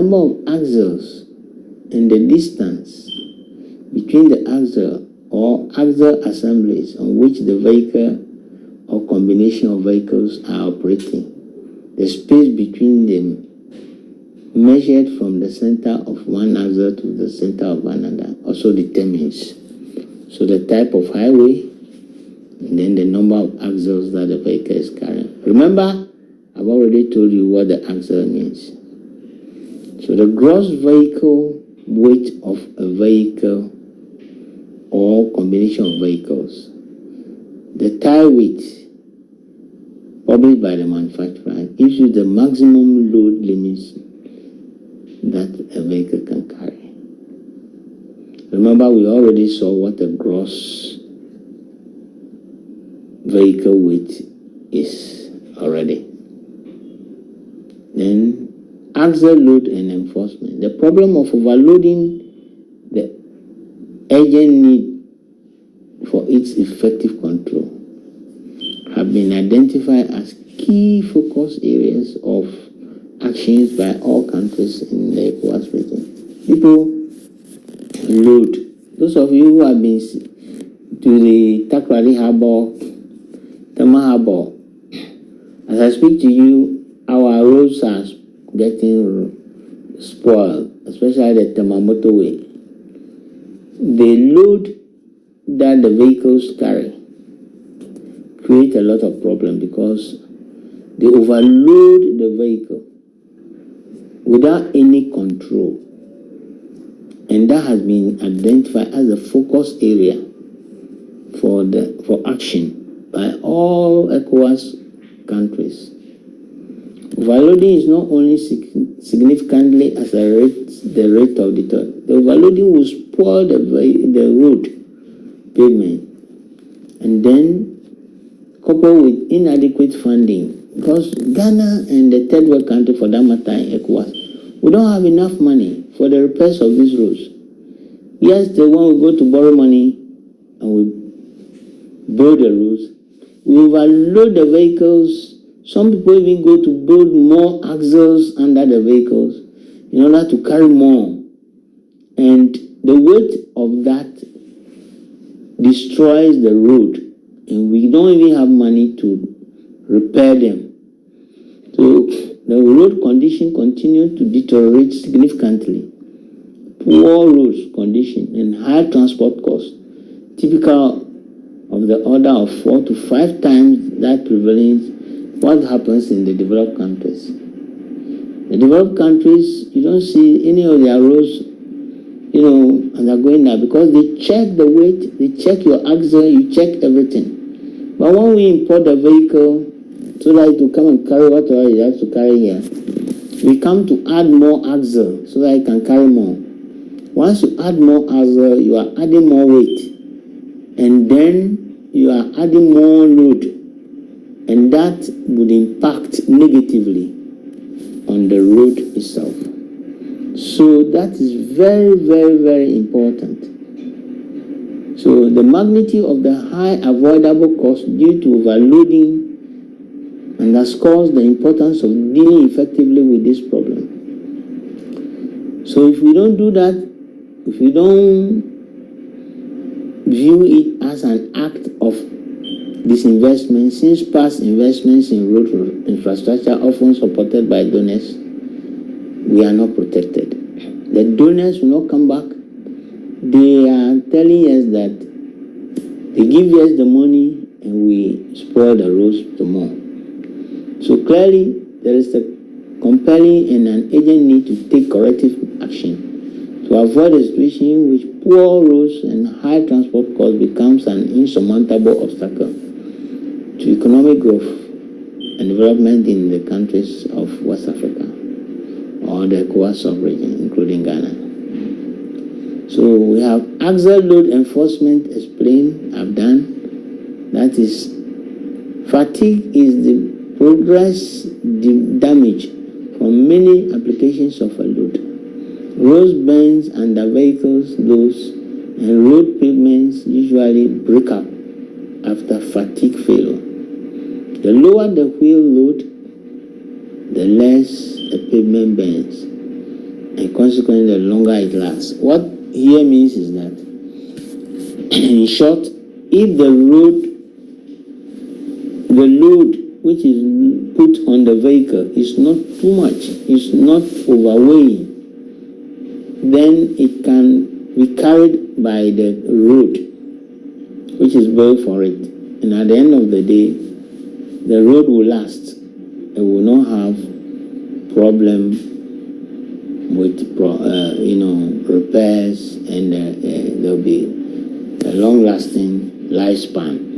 number of axles and the distance between the axle or axle assemblies on which the vehicle or combination of vehicles are operating. The space between them measured from the center of one axle to the center of another also determines so the type of highway and then the number of axles that the vehicle is carrying. Remember, I've already told you what the axle means. So the gross vehicle weight of a vehicle or combination of vehicles, the tire weight published by the manufacturer gives you the maximum load limits that a vehicle can carry. Remember, we already saw what a gross vehicle weight is already. Then axle load and enforcement. The problem of overloading the urgent need for its effective control have been identified as key focus areas of actions by all countries in the ECOWAS region. People load. Those of you who have been to the Takrady Harbor, Tema Harbor, as I speak to you, our roads are getting spoiled, especially the Tema motorway. The load that the vehicles carry create a lot of problem because they overload the vehicle without any control, and that has been identified as a focus area for action by all ECOWAS countries. Overloading is not only significantly as the rate of the toll. The overloading will spoil the road pavement, and then coupled with inadequate funding, because Ghana and the third world country for that matter in ECOWAS, we don't have enough money for the repairs of these roads. Yes, the one we go to borrow money and we build the roads, we overload the vehicles. Some people even go to build more axles under the vehicles in order to carry more. And the weight of that destroys the road, and we don't even have money to repair them. So the road condition continues to deteriorate significantly. Poor road condition and high transport costs, typical of the order of 4 to 5 times that prevalent what happens in the developed countries. The developed countries, you don't see any of their roads, and they're going there because they check the weight, they check your axle, you check everything. But when we import the vehicle so that it will come and carry whatever it has to carry here, we come to add more axle so that it can carry more. Once you add more axle, you are adding more weight, and then you are adding more load, and that would impact negatively on the road itself. So that is very, very, very important. So the magnitude of the high avoidable cost due to overloading underscores the importance of dealing effectively with this problem. So if we don't do that, if we don't view it as an act of disinvestment, since past investments in road infrastructure often supported by donors, we are not protected. The donors will not come back. They are telling us that they give us the money and we spoil the roads the more. So clearly, there is a compelling and an urgent need to take corrective action to avoid a situation in which poor roads and high transport costs becomes an insurmountable obstacle to economic growth and development in the countries of West Africa or the ECOWAS sub-region, including Ghana. So we have axle load enforcement explained, I've done. That is, fatigue is the progress damage from many applications of a load. Roads bends under vehicles loads, and road pavements usually break up after fatigue failure. The lower the wheel load, the less the pavement bends. and consequently, the longer it lasts. What here means is that, in short, if the load which is put on the vehicle is not too much, is not overweighing, then it can be carried by the road which is built for it. And at the end of the day, the road will last. It will not have problem with repairs, and there will be a long-lasting lifespan.